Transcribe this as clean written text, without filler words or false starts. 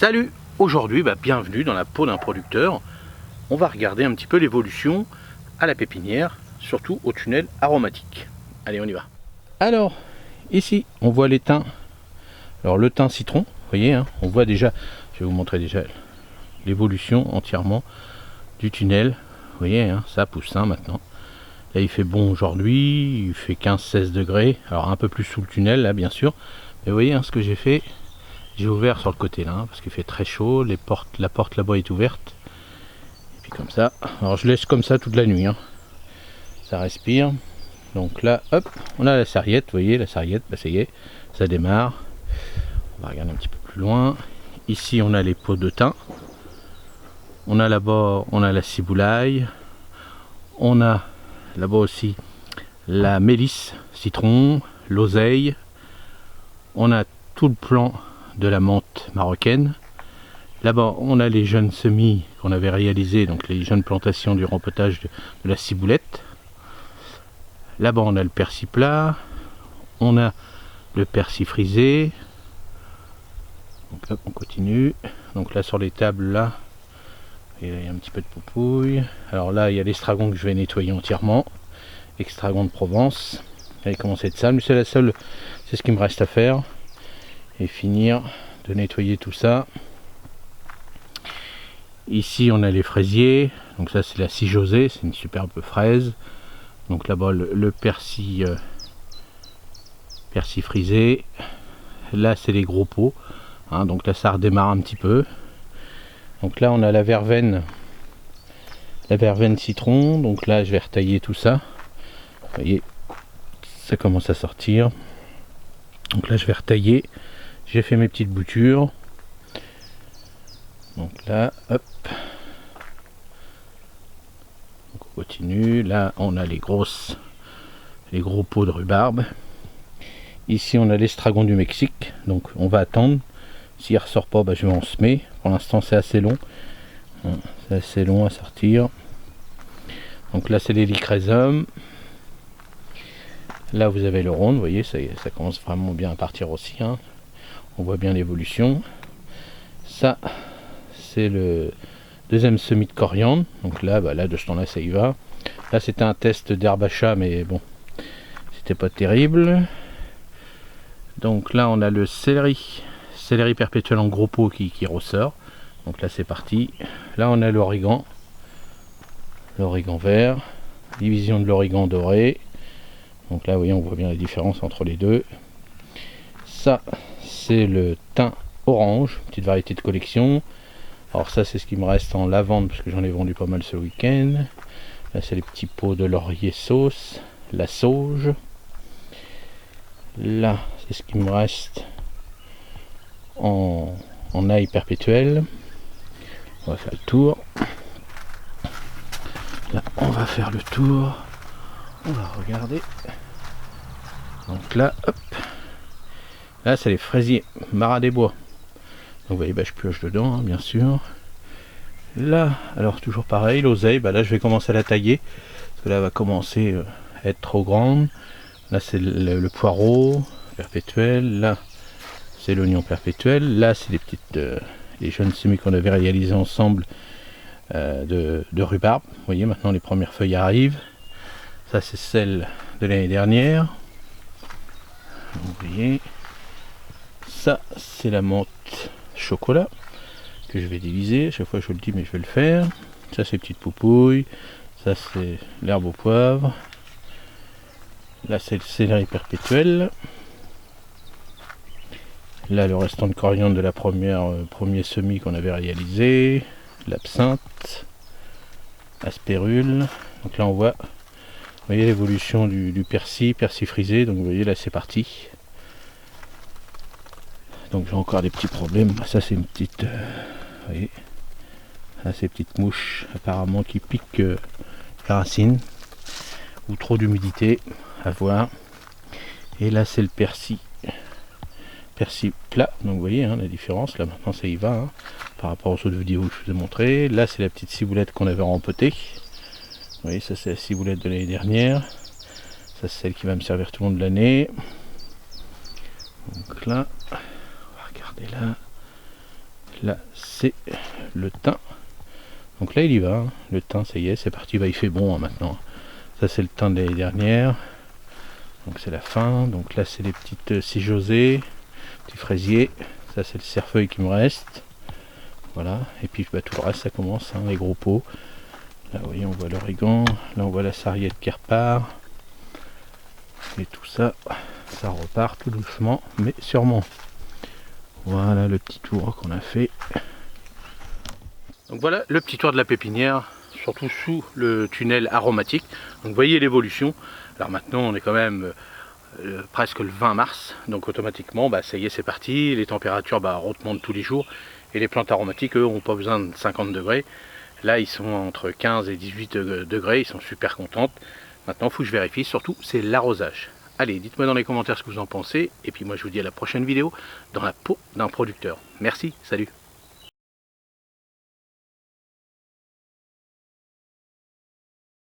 Salut! Aujourd'hui, bienvenue dans la peau d'un producteur. On va regarder un petit peu l'évolution à la pépinière, surtout au tunnel aromatique. Allez, on y va. Alors, ici, on voit les thym. Alors, le thym citron, vous voyez, on voit déjà, je vais vous montrer déjà l'évolution entièrement du tunnel. Vous voyez, ça pousse maintenant. Là, il fait bon aujourd'hui, il fait 15-16 degrés. Alors, un peu plus sous le tunnel, là, bien sûr. Mais vous voyez, ce que j'ai fait, j'ai ouvert sur le côté là, parce qu'il fait très chaud, la porte là-bas est ouverte. Et puis comme ça, alors je laisse comme ça toute la nuit. Ça respire. Donc là, hop, on a la sarriette, vous voyez, la sarriette, ça y est, ça démarre. On va regarder un petit peu plus loin. Ici, on a les pots de thym. On a là-bas, on a la ciboulaille. On a là-bas aussi la mélisse, citron, l'oseille. On a tout le plan de la menthe marocaine. Là-bas, on a les jeunes semis qu'on avait réalisés, donc les jeunes plantations du rempotage de la ciboulette. Là-bas, on a le persil plat, on a le persil frisé. Donc hop, on continue. Donc là, sur les tables, là, il y a un petit peu de poupouille. Alors là, il y a l'estragon que je vais nettoyer entièrement. Extragon de Provence. Elle commence à être sale, mais c'est la seule, c'est ce qui me reste à faire. Et finir de nettoyer tout ça. Ici on a les fraisiers, donc ça c'est la José, c'est une superbe fraise. Donc là-bas le persil frisé. Là c'est les gros pots, donc là ça redémarre un petit peu. Donc là on a la verveine citron, donc là je vais retailler tout ça. Vous voyez, ça commence à sortir. Donc là je vais retailler. J'ai fait mes petites boutures. Donc là, hop. Donc on continue. Là, on a les gros pots de rhubarbe. Ici, on a l'estragon du Mexique. Donc on va attendre. S'il ne ressort pas, je vais en semer. Pour l'instant, c'est assez long. C'est assez long à sortir. Donc là, c'est les lycrésum. Là, vous avez le rond. Vous voyez, ça commence vraiment bien à partir aussi. On voit bien l'évolution. Ça, c'est le deuxième semis de coriandre. Donc là, là de ce temps-là, ça y va. Là, c'était un test d'herbe à chat, mais bon, c'était pas terrible. Donc là, on a le céleri perpétuel en gros pot qui ressort. Donc là, c'est parti. Là, on a l'origan vert, division de l'origan doré. Donc là, vous voyez, on voit bien la différence entre les deux. Ça, c'est le thym orange, petite variété de collection. Alors ça, c'est ce qui me reste en lavande, parce que j'en ai vendu pas mal ce week-end. Là, c'est les petits pots de laurier sauce, la sauge. Là, c'est ce qui me reste en ail perpétuel. On va faire le tour. Là, on va faire le tour. On va regarder. Donc là, hop. Là, c'est les fraisiers Marat des Bois. Donc vous voyez, je pioche dedans, bien sûr. Là, alors toujours pareil, l'oseille, là je vais commencer à la tailler. Parce que là, elle va commencer à être trop grande. Là, c'est le poireau perpétuel. Là, c'est l'oignon perpétuel. Là, c'est les jeunes semis qu'on avait réalisés ensemble de rhubarbe. Vous voyez, maintenant les premières feuilles arrivent. Ça, c'est celle de l'année dernière. Vous voyez. Ça, c'est la menthe chocolat que je vais diviser. À chaque fois, je vous le dis, mais je vais le faire. Ça, c'est petites poupouilles. Ça, c'est l'herbe au poivre. Là, c'est le céleri perpétuel. Là, le restant de coriandre de la premier semis qu'on avait réalisé. L'absinthe. Aspérule. Donc là, on voit, vous voyez l'évolution du persil frisé. Donc, vous voyez, là, c'est parti. Donc j'ai encore des petits problèmes. Ça c'est une petite, vous voyez, là c'est petite mouche apparemment qui pique la racine ou trop d'humidité, à voir. Et là c'est le persil plat. Donc vous voyez la différence. Là maintenant ça y va par rapport aux autres vidéos que je vous ai montré. Là c'est la petite ciboulette qu'on avait rempotée. Vous voyez, ça c'est la ciboulette de l'année dernière. Ça c'est celle qui va me servir tout le long de l'année. Donc là. Là, là c'est le thym. Donc là il y va, hein. Le thym ça y est, c'est parti, bah, il fait bon hein, maintenant. Ça c'est le thym de l'année dernière. Donc c'est la fin, donc là c'est les petites José, petits fraisiers. Ça c'est le cerfeuil qui me reste. Voilà, et puis bah, tout le reste ça commence, hein, les gros pots. Là vous voyez on voit l'origan, là on voit la sarriette qui repart. Et tout ça, ça repart tout doucement mais sûrement. Voilà le petit tour qu'on a fait. Donc voilà le petit tour de la pépinière, surtout sous le tunnel aromatique. Donc vous voyez l'évolution. Alors maintenant on est quand même presque le 20 mars, donc automatiquement bah, ça y est c'est parti, les températures bah, remontent tous les jours et les plantes aromatiques eux n'ont pas besoin de 50 degrés. Là ils sont entre 15 et 18 degrés, ils sont super contentes. Maintenant il faut que je vérifie, surtout c'est l'arrosage. Allez, dites-moi dans les commentaires ce que vous en pensez, et puis moi je vous dis à la prochaine vidéo dans la peau d'un producteur. Merci, salut.